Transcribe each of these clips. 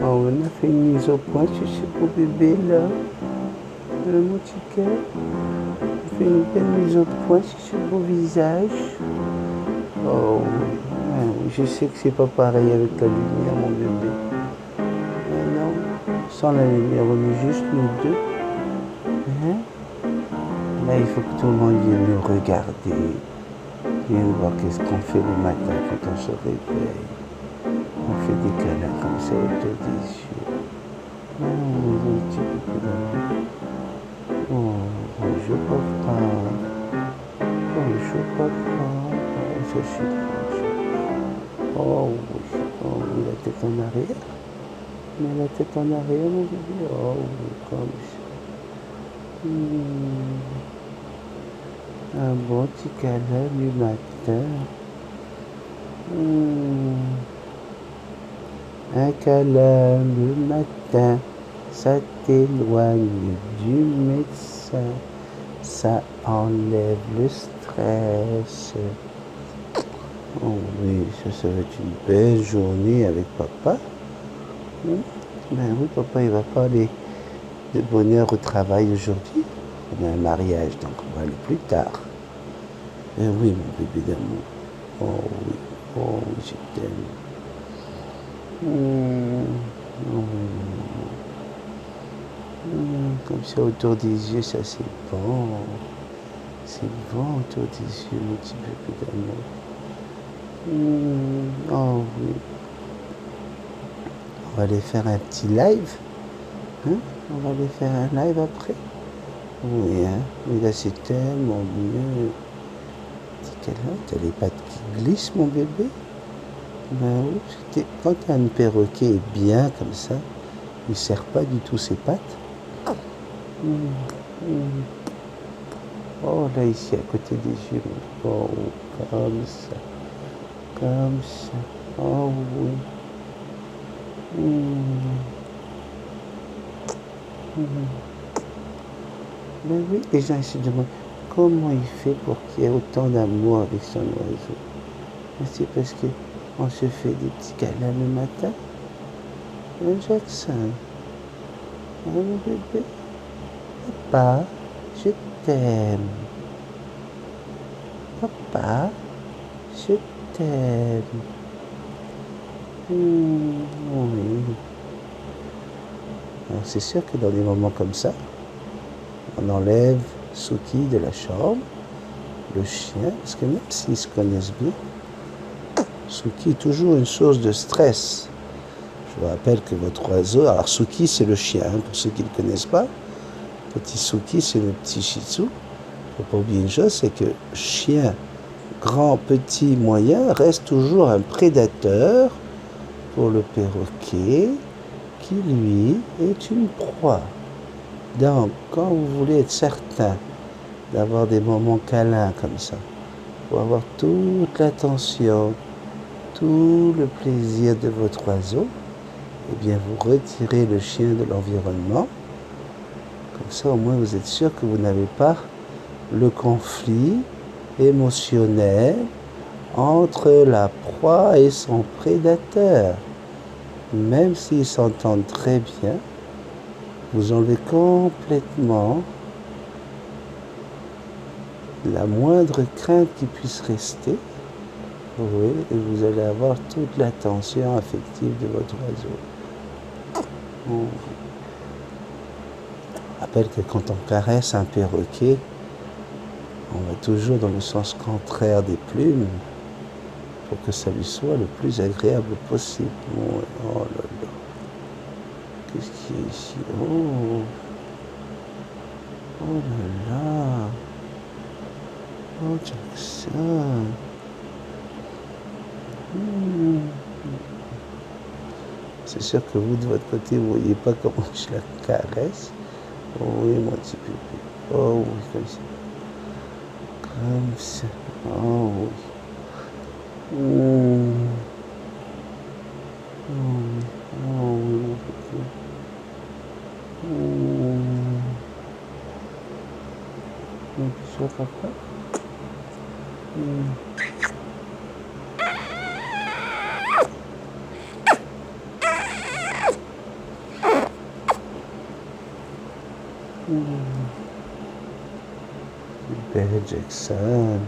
Oh, on a fait une mise au point, chez pour bébé là. Mon petit cœur. On fait une belle mise au point sur ce beau visage. Oh oui. Ah, oui, je sais que c'est pas pareil avec la lumière, mon bébé. Mais non, sans la lumière, on est juste nous deux. Hein? Là, il faut que tout le monde vienne nous regarder. Vienne voir qu'est-ce qu'on fait le matin quand on se réveille. On fait des câlins comme ça autour des yeux. Oh, mon petit bébé d'amour. Oh, bonjour papa. Bonjour papa. Oh, ça c'est trop. Oh oui. Oh oui, la tête en arrière. Mais la tête en arrière, mon bébé. Oh oui, comme ça. Un bon petit câlin du matin. Un câlin le matin, ça t'éloigne du médecin, ça enlève le stress. Oh oui, ça va être une belle journée avec papa. Ben oui, papa, il va pas aller de bonne heure au travail aujourd'hui. On a un mariage, donc on va aller plus tard. Eh oui, mon bébé d'amour. Oh oui, oh oui, je t'aime. Comme ça autour des yeux, ça c'est bon. C'est bon autour des yeux, mon petit bébé d'amour. Oh oui. On va aller faire un petit live. Hein? On va aller faire un live après. Oui, hein. Mais là c'est tellement mieux. T'as les pattes qui glissent, mon bébé. Ben oui, quand un perroquet est bien comme ça, il ne serre pas du tout ses pattes. Oh, là, ici, à côté des yeux. Oh, comme ça. Comme ça. Oh, oui. Ben oui, les gens se demandent comment il fait pour qu'il y ait autant d'amour avec son oiseau. C'est parce qu'on se fait des petits câlins le matin. Hein, Jackson? Hein, mon bébé? Papa, je t'aime. Papa, je t'aime. Oui. Alors, c'est sûr que dans des moments comme ça, on enlève Suki de la chambre, le chien, parce que même s'ils se connaissent bien, Suki est toujours une source de stress. Je vous rappelle que votre oiseau, alors Suki c'est le chien, hein, pour ceux qui ne le connaissent pas, petit Suki c'est le petit shih tzu. Il ne faut pas oublier une chose, c'est que chien, grand, petit, moyen, reste toujours un prédateur pour le perroquet, qui lui est une proie. Donc, quand vous voulez être certain d'avoir des moments câlins comme ça, pour avoir toute l'attention, tout le plaisir de votre oiseau, eh bien vous retirez le chien de l'environnement. Comme ça, au moins, vous êtes sûr que vous n'avez pas le conflit émotionnel entre la proie et son prédateur. Même s'ils s'entendent très bien, vous enlevez complètement la moindre crainte qui puisse rester. Oui, et vous allez avoir toute l'attention affective de votre oiseau. Je rappelle que quand on caresse un perroquet, on va toujours dans le sens contraire des plumes pour que ça lui soit le plus agréable possible. Oh là là. Qu'est-ce qu'il y a ici? Oh là là. Oh Jackson. C'est sûr que vous, de votre côté, vous ne voyez pas comment je la caresse. Oh oui, mon petit bébé. Oh oui, comme ça. Comme ça. Oh oui. Oh oui, mon bébé. Tu vois, papa? Super Jackson.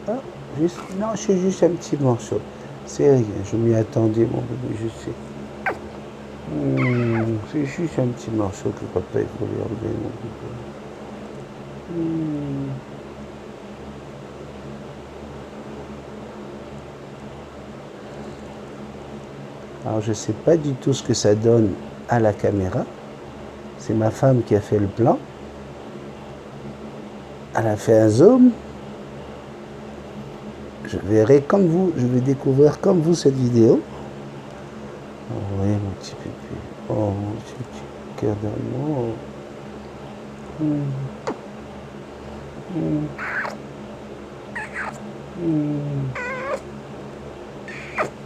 Ah, juste, non, c'est juste un petit morceau. C'est rien, je m'y attendais, mon bébé, je sais. C'est juste un petit morceau que papa il voulait enlever, mon bébé. Alors, je ne sais pas du tout ce que ça donne à la caméra. C'est ma femme qui a fait le plan. Elle a fait un zoom. Je verrai comme vous, je vais découvrir comme vous cette vidéo. Oh oui, mon petit bébé. Oh, mon petit cœur d'amour.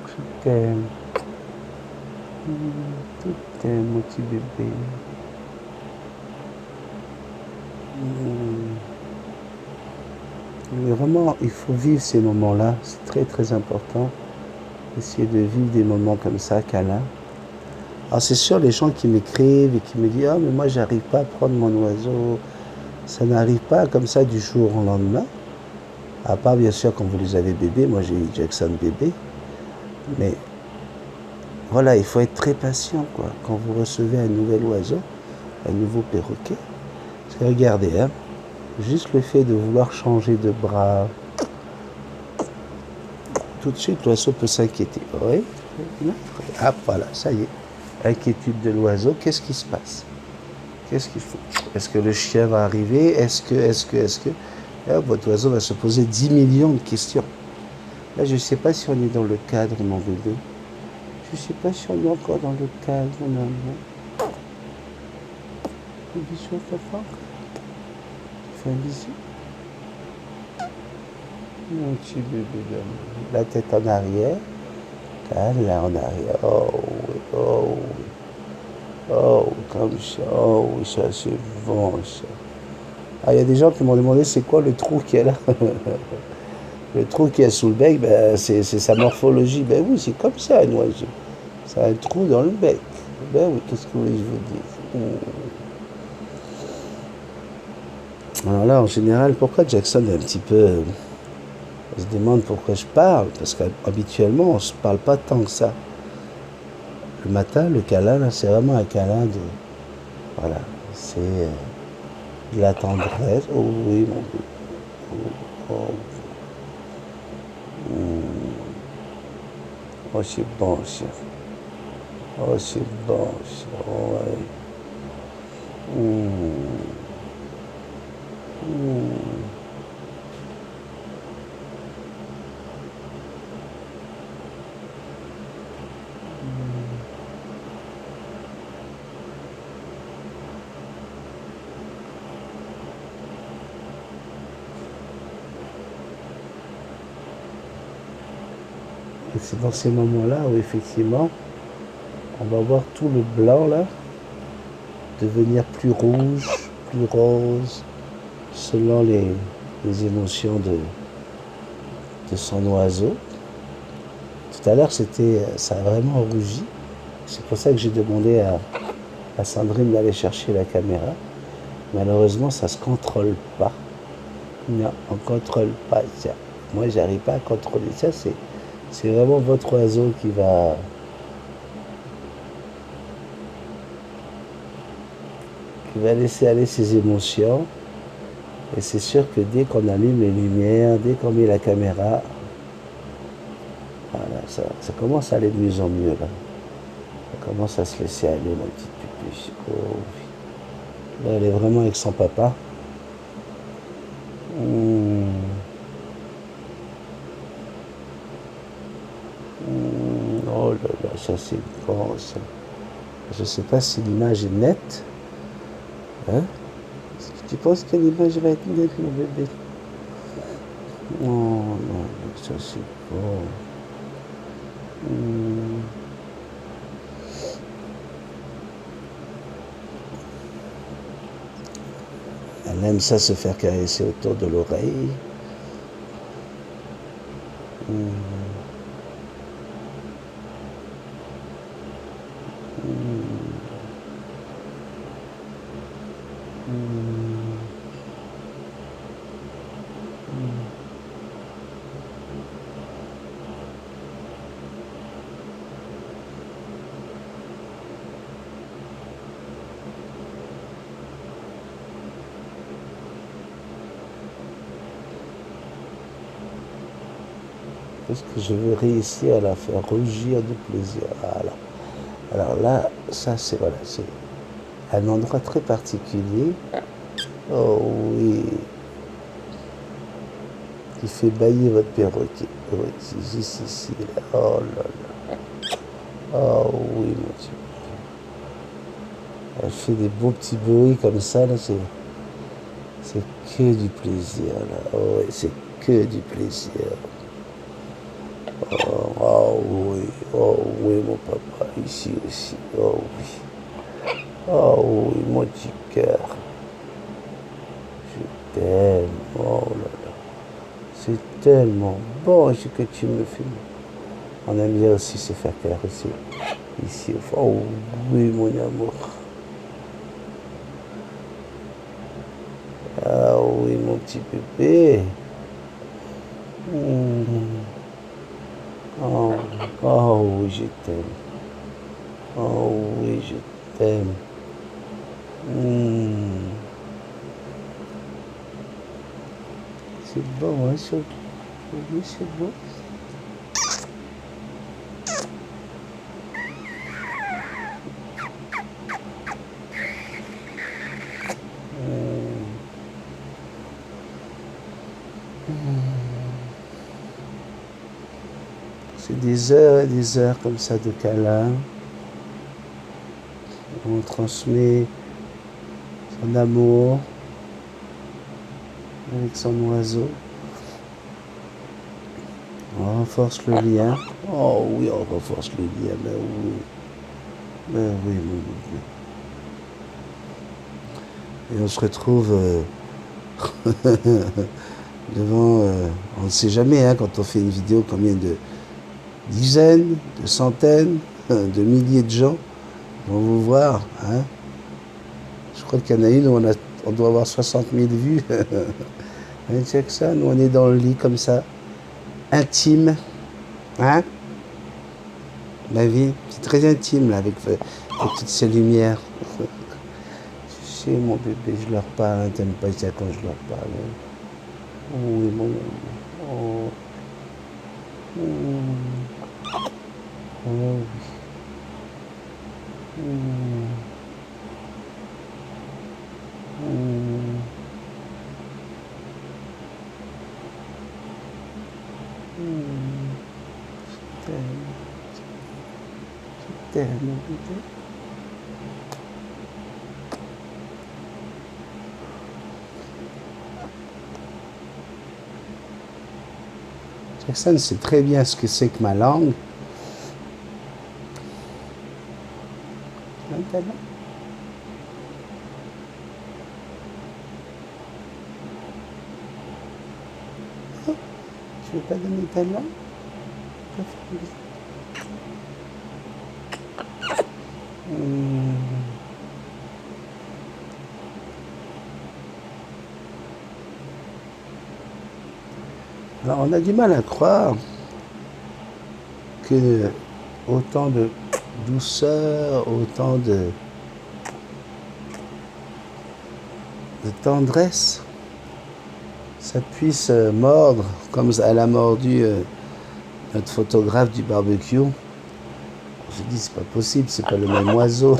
Je t'aime. Je t'aime, mon petit bébé. Mais vraiment, il faut vivre ces moments-là. C'est très, très important. Essayer de vivre des moments comme ça, câlins. Alors, c'est sûr, les gens qui m'écrivent et qui me disent « Ah, mais moi, j'arrive pas à prendre mon oiseau. » Ça n'arrive pas comme ça du jour au lendemain. À part, bien sûr, quand vous les avez bébés. Moi, j'ai eu Jackson bébé. Mais voilà, il faut être très patient, quoi. Quand vous recevez un nouvel oiseau, un nouveau perroquet. Parce que regardez, hein, juste le fait de vouloir changer de bras, tout de suite, l'oiseau peut s'inquiéter. Oui. Ah, voilà, ça y est. Inquiétude de l'oiseau, qu'est-ce qui se passe? Qu'est-ce qu'il faut? Est-ce que le chien va arriver? Est-ce que... Là, votre oiseau va se poser 10 millions de questions. Là, je ne sais pas si on est dans le cadre, mon bébé. Je ne sais pas si on est encore dans le cadre, mon amour. Un bisou, papa. Fais un bisou. Mon petit bébé d'amour. La tête en arrière. Calme, là, en arrière. Oh, oui, oh, oui. Oh, comme ça. Oh, oui, ça, c'est bon, ça. Ah, il y a des gens qui m'ont demandé c'est quoi le trou qu'il y a là. Le trou qu'il y a sous le bec, ben, c'est sa morphologie. Ben oui, c'est comme ça, un oiseau. C'est un trou dans le bec. Ben oui, qu'est-ce que vous voulez que je vous dise? Alors là, en général, pourquoi Jackson est un petit peu... On se demande pourquoi je parle, parce qu'habituellement, on ne se parle pas tant que ça. Le matin, le câlin, là, c'est vraiment un câlin de... Voilà, c'est de la tendresse. Oh oui, mon Dieu. Oh, oh. Oh, c'est bon, ça. Oh, c'est bon, ça. Oh, ouais. Et c'est dans ces moments-là où effectivement, on va voir tout le blanc là devenir plus rouge, plus rose, selon les émotions de son oiseau. Tout à l'heure, ça a vraiment rougi. C'est pour ça que j'ai demandé à Sandrine d'aller chercher la caméra. Malheureusement, ça ne se contrôle pas. Non, on ne contrôle pas ça. Moi, j'arrive pas à contrôler ça. C'est vraiment votre oiseau qui va laisser aller ses émotions. Et c'est sûr que dès qu'on allume les lumières, dès qu'on met la caméra, voilà, ça commence à aller de mieux en mieux là. Ça commence à se laisser aller, ma petite pupuche. Oh, oui. Là, elle est vraiment avec son papa. Oh là là, ça c'est bon ça. Je ne sais pas si l'image est nette. Hein? Est-ce que tu penses que l'image va être nette, mon bébé? Oh non, ça c'est bon. Elle aime ça se faire caresser autour de l'oreille. Hmm. Est-ce que je vais réussir à la faire rougir de plaisir? Voilà. Alors là, ça c'est voilà, c'est un endroit très particulier. Oh oui, qui fait bailler votre perroquet. Oui, juste ici, là. Oh là là. Oh oui, mon Dieu. Elle fait des beaux petits bruits comme ça, là, c'est que du plaisir, là. Oh oui, c'est que du plaisir. Oh oui, mon papa, ici aussi. Oh oui. Oh oui, mon petit cœur. Je t'aime. Oh là là. C'est tellement bon ce que tu me fais. On aime bien aussi se faire caresser. Ici au fond. Oh oui, mon amour. Ah oui, mon petit bébé. Oh, oh oui, je t'aime. Oh oui, je t'aime. C'est bon, hein, ça? Oui, c'est bon. C'est des heures et des heures comme ça de câlins. On transmet son amour avec son oiseau. On renforce le lien. Oh oui, on renforce le lien, mais oui. Mais oui, oui, oui. Et on se retrouve devant... on ne sait jamais, hein, quand on fait une vidéo, combien de dizaines, de centaines, de milliers de gens vont vous voir. Hein. Je crois qu'il y en a une où on doit avoir 60 000 vues. Check ça, nous on est dans le lit comme ça, intime. Hein? La vie, c'est très intime là, avec toutes ces lumières. Tu sais, mon bébé, je leur parle, hein, t'aimes pas ça quand je leur parle. Oh oui, mon amour. Oh. Oh oui. Je t'aime, mon bébé. Jackson sait très bien ce que c'est que ma langue. Maintenant. Oh, tu veux pas donner ta langue? Alors on a du mal à croire que autant de douceur, autant de tendresse, ça puisse mordre comme elle a mordu notre photographe du barbecue. Je dis c'est pas possible, c'est pas le même oiseau.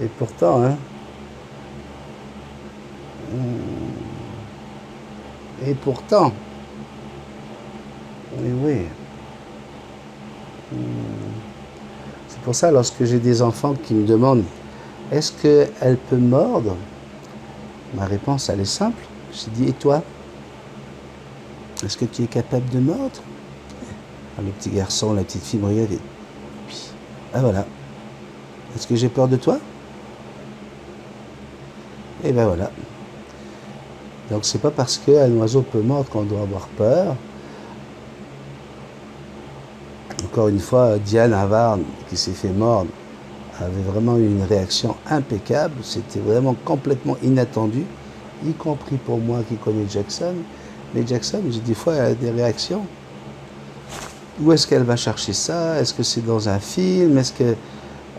Et pourtant, hein. Et pourtant, oui. C'est pour ça, lorsque j'ai des enfants qui me demandent est-ce qu'elle peut mordre, ma réponse, elle est simple. Je dis, et toi? Est-ce que tu es capable de mordre? Le petit garçon, la petite fille me regarde et puis, ah voilà. Est-ce que j'ai peur de toi? Et ben voilà. Donc c'est pas parce qu'un oiseau peut mordre qu'on doit avoir peur. Encore une fois, Diane Havard, qui s'est fait mordre avait vraiment eu une réaction impeccable. C'était vraiment complètement inattendu, y compris pour moi qui connais Jackson. Mais Jackson, des fois, elle a des réactions. Où est-ce qu'elle va chercher ça? Est-ce que c'est dans un film? Est-ce que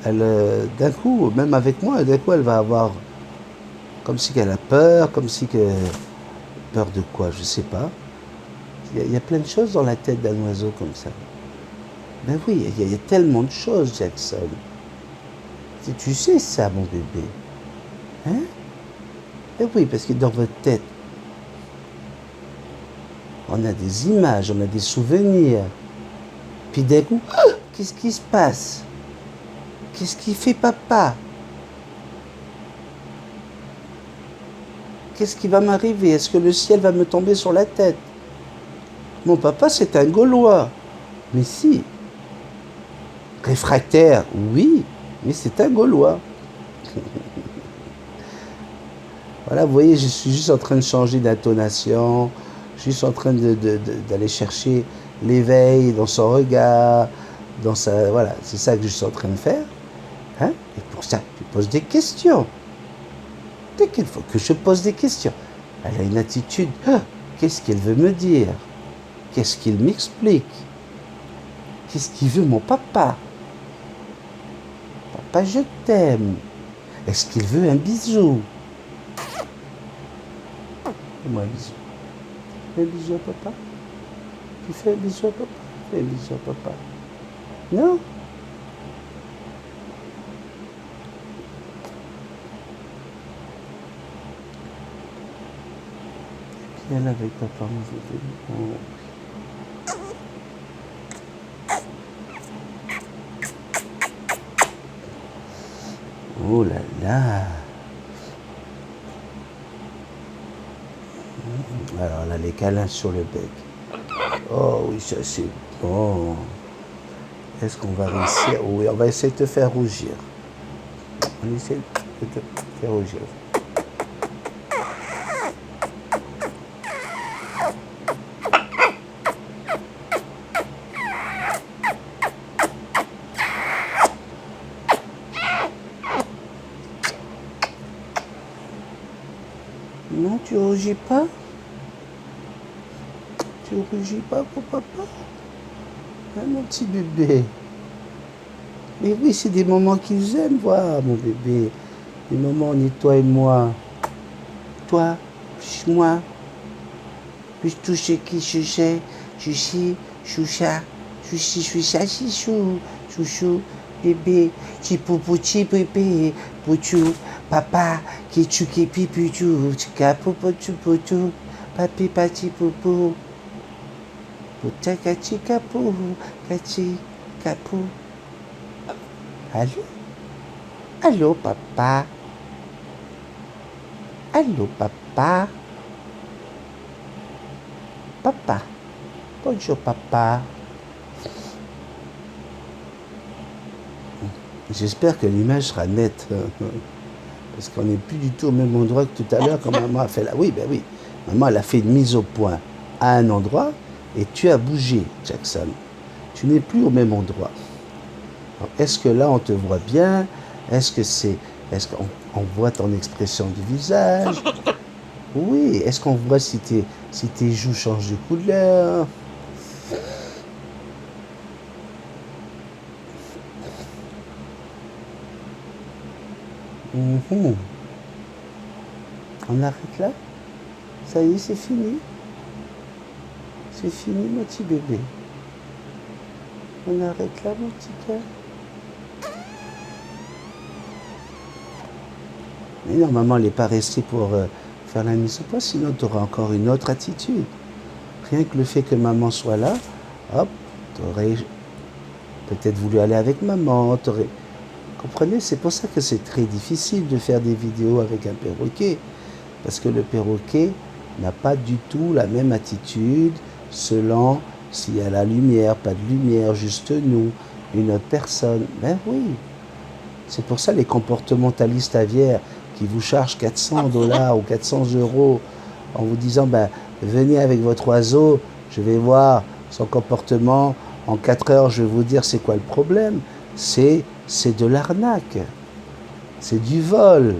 d'un coup, même avec moi, d'un coup, elle va avoir comme si qu'elle a peur, comme si que peur de quoi? Je sais pas. Il y a plein de choses dans la tête d'un oiseau comme ça. Ben oui, il y a tellement de choses, Jackson. Tu sais ça, mon bébé. Hein? Ben oui, parce que dans votre tête, on a des images, on a des souvenirs. Puis d'un coup, qu'est-ce qui se passe? Qu'est-ce qui fait papa? Qu'est-ce qui va m'arriver? Est-ce que le ciel va me tomber sur la tête? Mon papa, c'est un Gaulois. Mais si. Réfractaire, oui, mais c'est un Gaulois. Voilà, vous voyez, je suis juste en train de changer d'intonation. Je suis juste en train d'aller chercher l'éveil dans son regard, dans sa... Voilà, c'est ça que je suis en train de faire. Hein? Et pour ça, tu poses des questions. Dès qu'il faut que je pose des questions. Elle a une attitude. Qu'est-ce qu'elle veut me dire? Qu'est-ce qu'il m'explique? Qu'est-ce qu'il veut mon papa? Papa, je t'aime. Est-ce qu'il veut un bisou? Fais-moi un bisou. Fais un bisou à papa. Tu fais un bisou à papa? Fais un bisou à papa. Non? Viens là avec papa, mon bébé. Oh là là. Alors là, les câlins sur le bec. Oh oui, ça c'est bon. Est-ce qu'on va réussir? Oui, on va essayer de te faire rougir. On essaie de te faire rougir. Non, tu rougis pas? Tu rougis pas pour papa? Hein, mon petit bébé? Mais oui, c'est des moments qu'ils aiment voir, mon bébé. Des moments, on est toi et moi. Toi, puis moi. Puis toucher qui chouché, chouchi, choucha, chouchi, choucha, chichou, chouchou, bébé, chipoupou, chipépé, pouchou, papa, qui chouki pipichou, chika poupou, chupouchou, papi, pachi, poupou, poucha, kachi, kapou, kachi, kapou. Allô? Allô, papa? Allô, papa? Papa. Bonjour, papa. J'espère que l'image sera nette. Parce qu'on n'est plus du tout au même endroit que tout à l'heure quand maman a fait là. Oui, ben oui. Maman, elle a fait une mise au point à un endroit et tu as bougé, Jackson. Tu n'es plus au même endroit. Est-ce que là, on te voit bien? Est-ce qu'on voit ton expression du visage? Oui. Est-ce qu'on voit si tes joues changent de couleur? On arrête là? Ça y est, c'est fini? C'est fini, mon petit bébé. On arrête là, mon petit cœur? Mais non, maman, elle n'est pas restée pour faire la mise au point, sinon tu auras encore une autre attitude. Rien que le fait que maman soit là, hop, tu aurais peut-être voulu aller avec maman, comprenez, c'est pour ça que c'est très difficile de faire des vidéos avec un perroquet. Parce que le perroquet n'a pas du tout la même attitude selon s'il y a la lumière, pas de lumière, juste nous, une autre personne. Ben oui. C'est pour ça les comportementalistes aviaires qui vous chargent 400 $ ou 400 € en vous disant ben, venez avec votre oiseau, je vais voir son comportement, en 4 heures je vais vous dire c'est quoi le problème. c'est de l'arnaque, c'est du vol.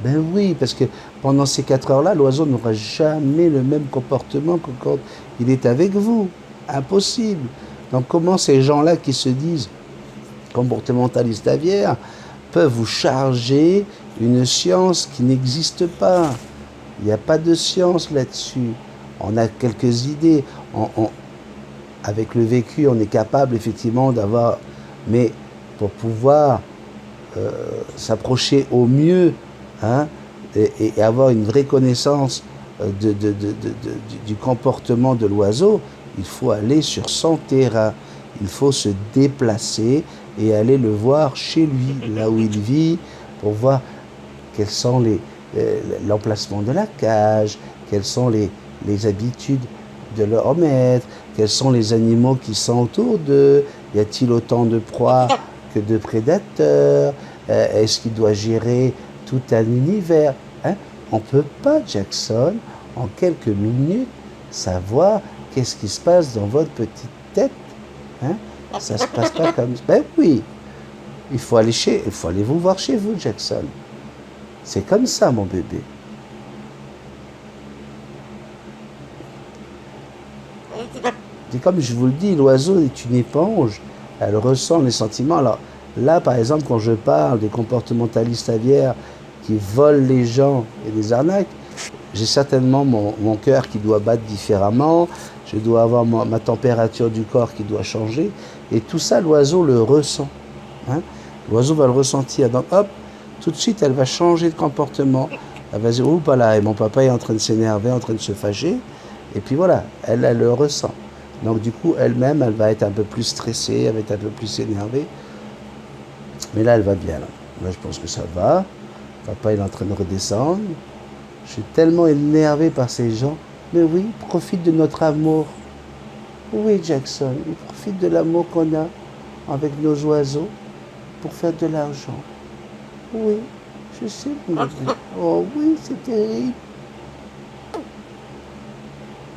Ben oui, parce que pendant ces 4 heures-là, l'oiseau n'aura jamais le même comportement que quand il est avec vous. Impossible. Donc comment ces gens-là qui se disent comportementalistes aviaires peuvent vous charger une science qui n'existe pas? Il n'y a pas de science là-dessus. On a quelques idées. Avec le vécu, on est capable effectivement d'avoir... Mais pour pouvoir s'approcher au mieux, hein, et avoir une vraie connaissance du comportement de l'oiseau, il faut aller sur son terrain. Il faut se déplacer et aller le voir chez lui, là où il vit, pour voir quels sont l'emplacement de la cage, quelles sont les habitudes de leur maître, quels sont les animaux qui sont autour d'eux, y a-t-il autant de proies que de prédateurs, est-ce qu'il doit gérer tout un univers, hein? On ne peut pas, Jackson, en quelques minutes, savoir qu'est-ce qui se passe dans votre petite tête, hein? Ça ne se passe pas comme ça. Ben oui, il faut aller vous voir chez vous, Jackson. C'est comme ça, mon bébé. Et comme je vous le dis, l'oiseau est une éponge. Elle ressent les sentiments. Alors là, par exemple, quand je parle des comportementalistes aviaires qui volent les gens et les arnaques, j'ai certainement mon cœur qui doit battre différemment. Je dois avoir ma température du corps qui doit changer. Et tout ça, l'oiseau le ressent. Hein? L'oiseau va le ressentir. Donc hop, tout de suite, elle va changer de comportement. Elle va dire, oups là, et mon papa est en train de s'énerver, en train de se fâcher. Et puis voilà, elle le ressent. Donc du coup, elle-même, elle va être un peu plus stressée, elle va être un peu plus énervée. Mais là, elle va bien. Là, je pense que ça va. Papa, il est en train de redescendre. Je suis tellement énervé par ces gens. Mais oui, profite de notre amour. Oui, Jackson, il profite de l'amour qu'on a avec nos oiseaux pour faire de l'argent. Oui, je sais. Oh oui, c'est terrible.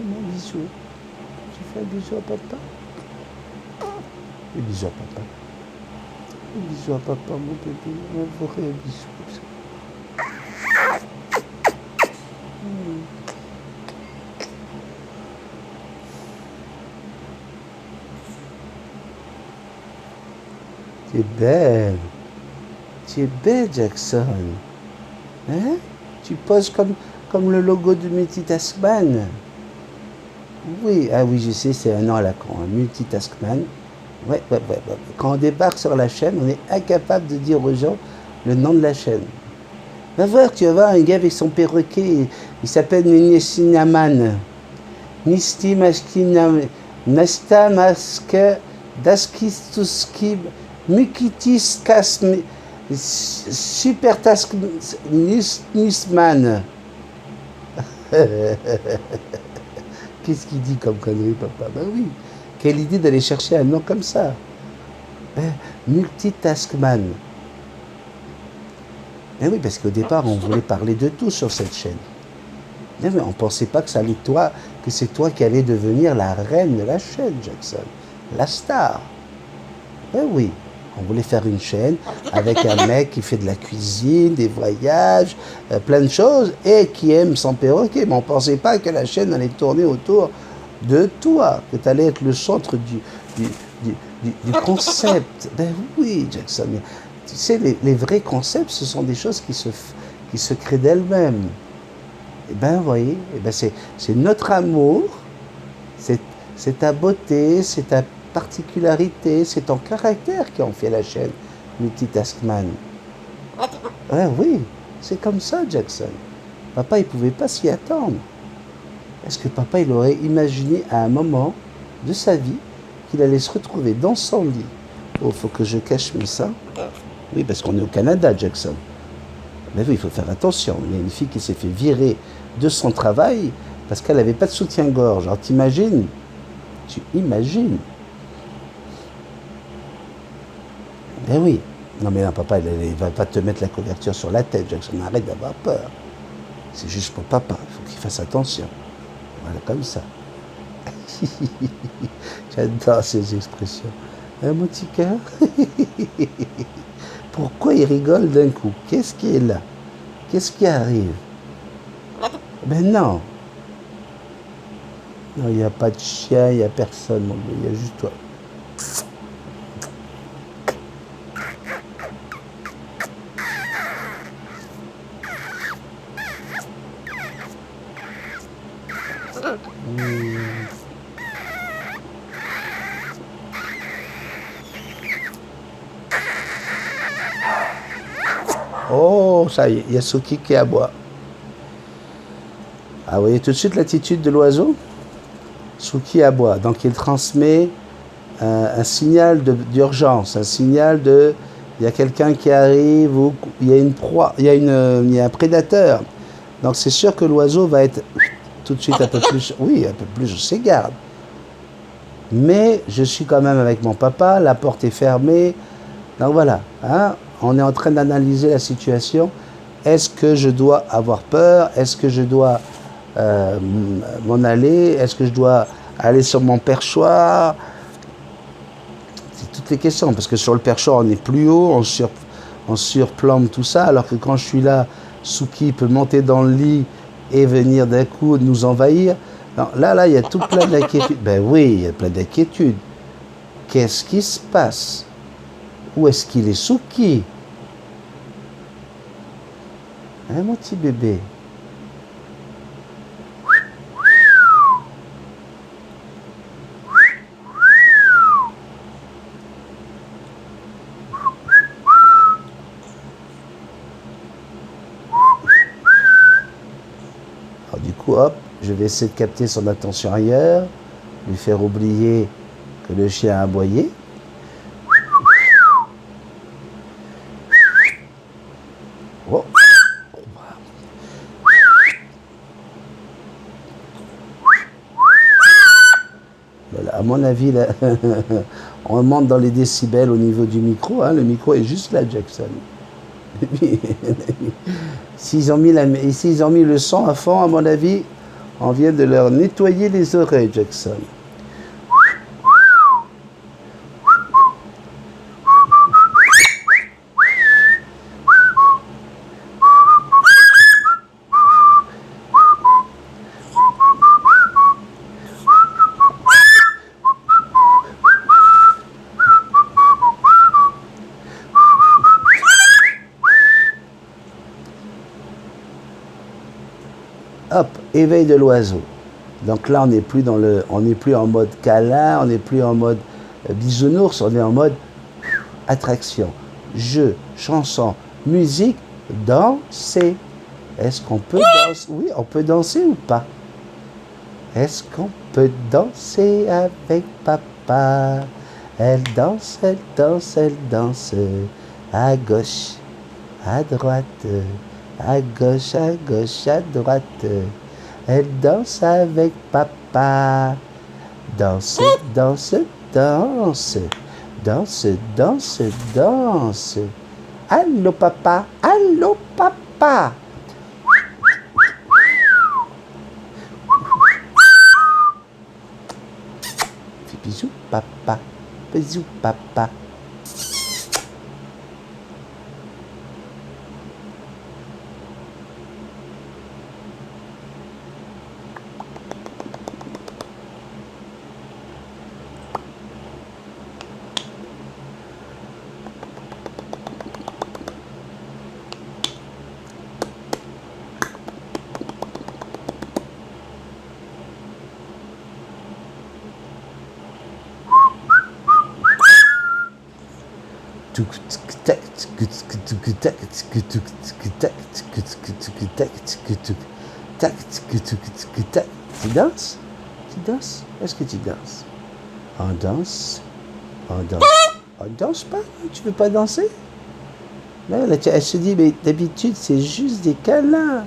Mon bisou. Tu fais un bisou à papa? Un bisou à papa. Un bisou à papa, mon bébé. On va faire un bisou comme ça. Tu es belle. Tu es belle, Jackson. Hein? Tu poses comme le logo de Multitaskman. Oui, ah oui, je sais, c'est un nom à la con, un Multitaskman. Ouais. Quand on débarque sur la chaîne, on est incapable de dire aux gens le nom de la chaîne. Va voir, tu vas voir un gars avec son perroquet, il s'appelle Nestinaman. Nistimaskinaman. Nastamaska Daskistuski Mukitiskas Supertask Nisman. Qu'est-ce qu'il dit comme connerie, papa? Ben oui, quelle idée d'aller chercher un nom comme ça. Multitaskman. Ben oui, parce qu'au départ, on voulait parler de tout sur cette chaîne. Mais on ne pensait pas que c'est toi qui allais devenir la reine de la chaîne, Jackson. La star. Ben oui, on voulait faire une chaîne avec un mec qui fait de la cuisine, des voyages, plein de choses, et qui aime son perroquet. Mais on ne pensait pas que la chaîne allait tourner autour de toi, que tu allais être le centre du concept. Ben oui, Jackson. Tu sais, les vrais concepts, ce sont des choses qui se créent d'elles-mêmes. Eh bien, vous voyez, c'est notre amour, c'est ta beauté, c'est ta particularité, c'est ton caractère qui en fait la chaîne Multitaskman. Ouais, oui, c'est comme ça, Jackson. Papa, il ne pouvait pas s'y attendre. Est-ce que papa, il aurait imaginé à un moment de sa vie qu'il allait se retrouver dans son lit? Oh, il faut que je cache mes seins. Oui, parce qu'on est au Canada, Jackson. Mais oui, il faut faire attention. Il y a une fille qui s'est fait virer de son travail parce qu'elle n'avait pas de soutien-gorge. Alors t'imagines? Tu imagines? Ben oui. Non mais non, papa, il ne va pas te mettre la couverture sur la tête, Jackson. Arrête d'avoir peur. C'est juste pour papa. Il faut qu'il fasse attention. Voilà, comme ça. J'adore ces expressions. Hein, mon petit cœur? Pourquoi il rigole d'un coup? Qu'est-ce qui est là? Qu'est-ce qui arrive? Ben non. Non, il n'y a pas de chien, il n'y a personne, mon Dieu, il y a juste toi. Oh, ça y est, il y a Suki qui aboie. Ah, vous voyez tout de suite l'attitude de l'oiseau? Suki aboie. Donc il transmet un signal d'urgence, un signal de il y a quelqu'un qui arrive ou il y a une proie, il y a un prédateur. Donc c'est sûr que l'oiseau va être tout de suite un peu plus, oui, un peu plus sur ses gardes. Mais je suis quand même avec mon papa, la porte est fermée. Donc voilà, hein, on est en train d'analyser la situation. Est-ce que je dois avoir peur? Est-ce que je dois m'en aller? Est-ce que je dois aller sur mon perchoir? C'est toutes les questions, parce que sur le perchoir, on est plus haut, on surplombe tout ça, alors que quand je suis là, Suki peut monter dans le lit et venir d'un coup nous envahir. Non, là, il y a tout plein d'inquiétudes. Ben oui, il y a plein d'inquiétudes. Qu'est-ce qui se passe? Où est-ce qu'il est, Suki? Hein, mon petit bébé? Alors du coup, hop, je vais essayer de capter son attention ailleurs, lui faire oublier que le chien a aboyé. Oh. Voilà, à mon avis, là, on monte dans les décibels au niveau du micro. Hein, le micro est juste là, Jackson. S'ils ont mis le son à fond, à mon avis, on vient de leur nettoyer les oreilles, Jackson. Hop, éveil de l'oiseau. Donc là, on n'est plus en mode câlin, on n'est plus en mode bisounours, on est en mode attraction, jeu, chanson, musique, danser. Est-ce qu'on peut danser? Oui, on peut danser ou pas? Est-ce qu'on peut danser avec papa? Elle danse, elle danse, elle danse, à gauche, à droite, à gauche, à gauche, à droite. Elle danse avec papa. Danse, danse, danse. Danse, danse, danse. Allô papa, allô papa. Fais bisous papa, bisous papa. Tu danses? Tu danses? Est-ce que tu danses? On danse? On danse? On danse pas? Tu veux pas danser? Là, elle se dit, mais d'habitude, c'est juste des câlins.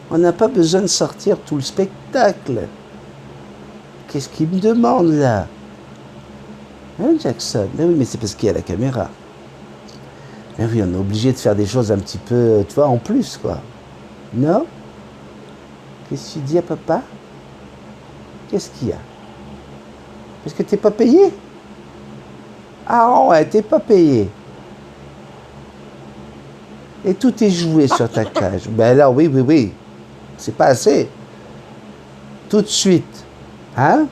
On n'a pas besoin de sortir tout le spectacle. Qu'est-ce qu'il me demande là? Hein, Jackson? Mais oui, mais c'est parce qu'il y a la caméra. Mais oui, on est obligé de faire des choses un petit peu, tu vois, en plus, quoi. Non? Qu'est-ce que tu dis à papa? Qu'est-ce qu'il y a? Est-ce que t'es pas payé? Ah ouais, t'es pas payé. Et tout est joué sur ta cage. Ben là, oui, oui, oui. C'est pas assez. Tout de suite. Hein?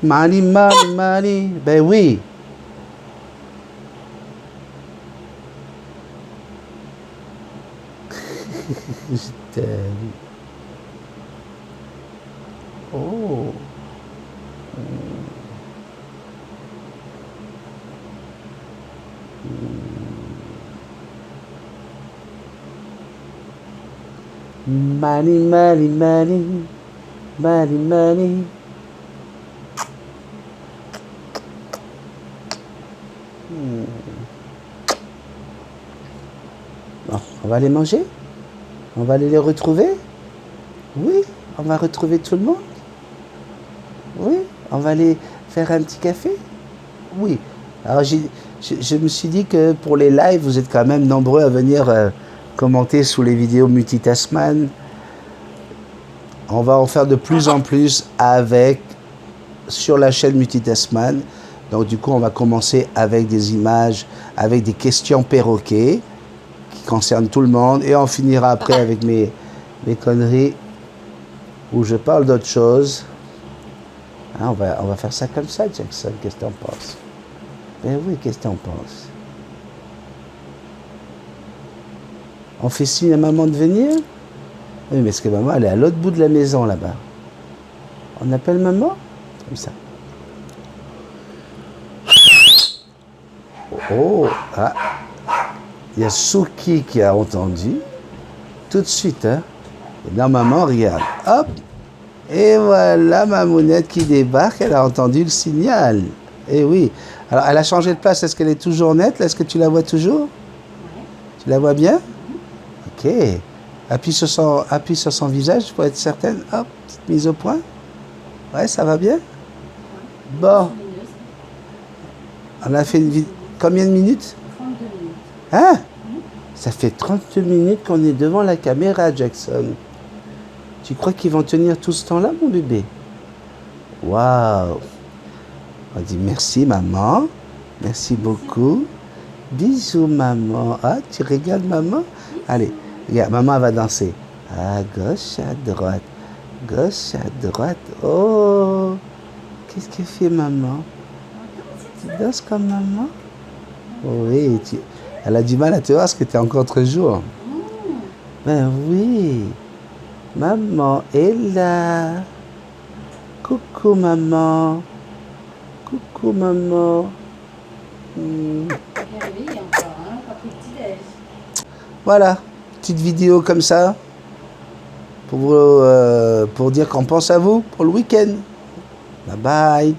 Money, money, money. Ben oui. Je t'aime. Oh. Money, money, money. Money, money. Bon, on va aller manger? On va aller les retrouver? Oui, on va retrouver tout le monde? Oui, on va aller faire un petit café? Oui. Alors je me suis dit que pour les lives, vous êtes quand même nombreux à venir commenter sous les vidéos Multitasman. On va en faire de plus en plus sur la chaîne Multitasman. Donc du coup, on va commencer avec des images, avec des questions perroquets qui concernent tout le monde. Et on finira après avec mes conneries où je parle d'autre chose. Hein, on va faire ça comme ça, Jackson. Qu'est-ce que tu en penses? Ben oui, qu'est-ce que tu en penses? On fait signe à maman de venir? Oui, mais est-ce que maman, elle est à l'autre bout de la maison, là-bas? On appelle maman? Comme ça. Oh, ah. Il y a Suki qui a entendu. Tout de suite, hein. Et là, maman, regarde. Hop. Et voilà ma mounette qui débarque. Elle a entendu le signal. Eh oui. Alors, elle a changé de place. Est-ce qu'elle est toujours nette? Est-ce que tu la vois toujours? Oui. Tu la vois bien? Ok. Appuie sur son visage pour être certaine. Hop, petite mise au point. Ouais, ça va bien? Bon. On a fait une vidéo. Combien de minutes? 32 minutes. Hein? Ça fait 32 minutes qu'on est devant la caméra, Jackson. Tu crois qu'ils vont tenir tout ce temps-là, mon bébé? Waouh! On dit merci, maman. Merci beaucoup. Bisous, maman. Ah, tu regardes, maman? Allez, regarde, maman va danser. À gauche, à droite. Gauche, à droite. Oh! Qu'est-ce qu'elle fait, maman? Tu danses comme maman? Oui, elle a du mal à te voir parce que tu es en contre-jour. Ben oui. Maman est là. Coucou, maman. Coucou, maman. Voilà, petite vidéo comme ça pour dire qu'on pense à vous pour le week-end. Bye bye.